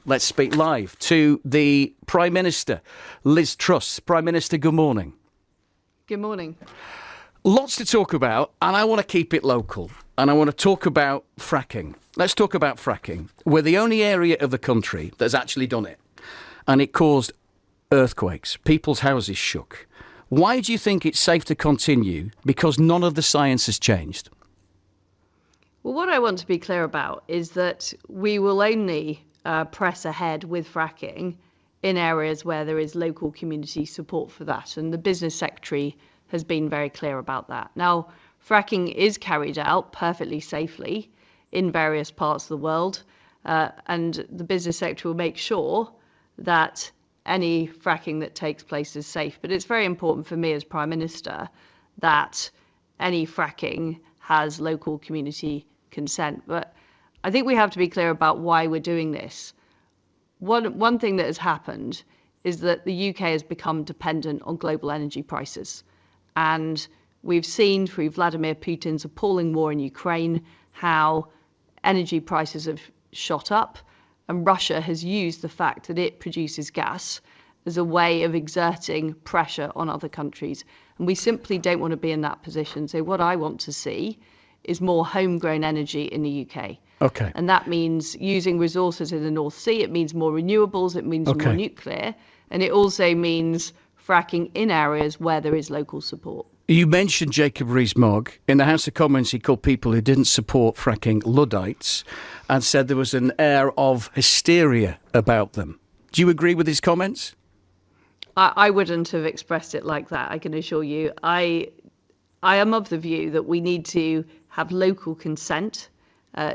let's speak live to the Prime Minister, Liz Truss. Prime Minister, good morning. Good morning. Lots to talk about, and I want to keep it local. And I want to talk about fracking. Let's talk about fracking. We're the only area of the country that's actually done it. And it caused earthquakes. People's houses shook. Why do you think it's safe to continue? Because none of the science has changed. Well, what I want to be clear about is that we will only press ahead with fracking in areas where there is local community support for that. And the Business Secretary has been very clear about that. Now, fracking is carried out perfectly safely in various parts of the world. And the Business Secretary will make sure that any fracking that takes place is safe. But it's very important for me as Prime Minister that any fracking has local community consent. But I think we have to be clear about why we're doing this. One thing that has happened is that the UK has become dependent on global energy prices. And we've seen through Vladimir Putin's appalling war in Ukraine how energy prices have shot up. And Russia has used the fact that it produces gas as a way of exerting pressure on other countries. And we simply don't want to be in that position. So what I want to see is more homegrown energy in the UK. Okay. And that means using resources in the North Sea. It means more renewables. It means more nuclear. And it also means fracking in areas where there is local support. You mentioned Jacob Rees-Mogg. In the House of Commons, he called people who didn't support fracking Luddites and said there was an air of hysteria about them. Do you agree with his comments? I wouldn't have expressed it like that, I can assure you. I am of the view that we need to have local consent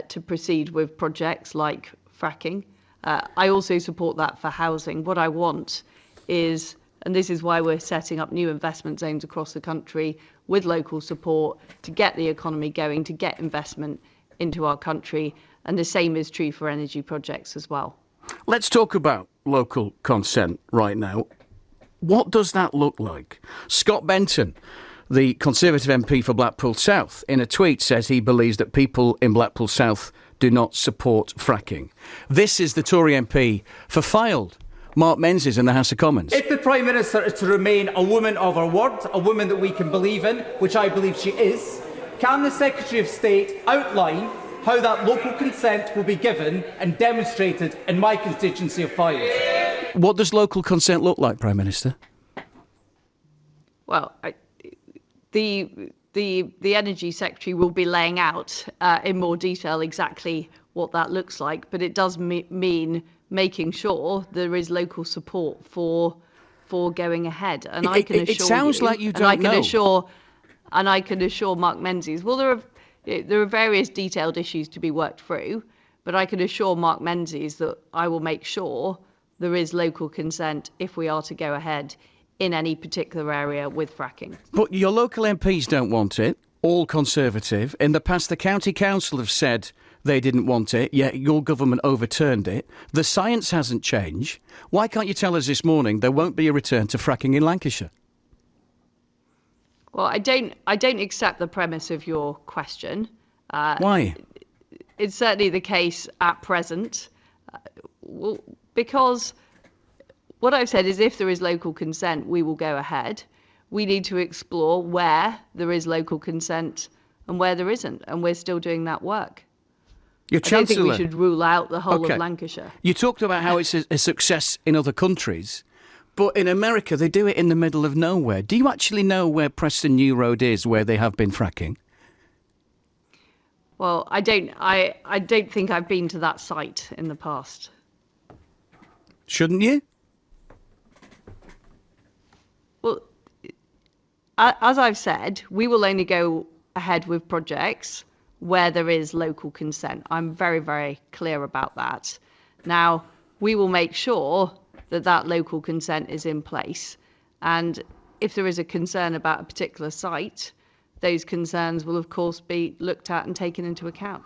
to proceed with projects like fracking. I also support that for housing. What I want is, and this is why we're setting up new investment zones across the country with local support to get the economy going, to get investment into our country. And the same is true for energy projects as well. Let's talk about local consent right now. What does that look like? Scott Benton, the Conservative MP for Blackpool South, in a tweet says he believes that people in Blackpool South do not support fracking. This is the Tory MP for Fylde, Mark Menzies, in the House of Commons. If the Prime Minister is to remain a woman of her word, a woman that we can believe in, which I believe she is, can the Secretary of State outline how that local consent will be given and demonstrated in my constituency of Fylde? What does local consent look like, Prime Minister? Well, the Energy Secretary will be laying out in more detail exactly what that looks like, but it does mean making sure there is local support for going ahead. And I can assure it sounds you, like you don't know. And I can assure Mark Menzies, well, there are various detailed issues to be worked through, but I can assure Mark Menzies that I will make sure there is local consent if we are to go ahead in any particular area with fracking. But your local MPs don't want it, all Conservative. In the past, the County Council have said they didn't want it, yet your government overturned it. The science hasn't changed. Why can't you tell us this morning there won't be a return to fracking in Lancashire? Well, I don't accept the premise of your question. Why? It's certainly the case at present. Well, because what I've said is if there is local consent, we will go ahead. We need to explore where there is local consent and where there isn't, and we're still doing that work. Your I don't think Chancellor, we should rule out the whole of Lancashire. You talked about how it's a success in other countries, but in America they do it in the middle of nowhere. Do you actually know where Preston New Road is, where they have been fracking? Well, I don't think I've been to that site in the past. Shouldn't you? Well, as I've said, we will only go ahead with projects where there is local consent. I'm very, very clear about that. Now, we will make sure that that local consent is in place. And if there is a concern about a particular site, those concerns will, of course, be looked at and taken into account.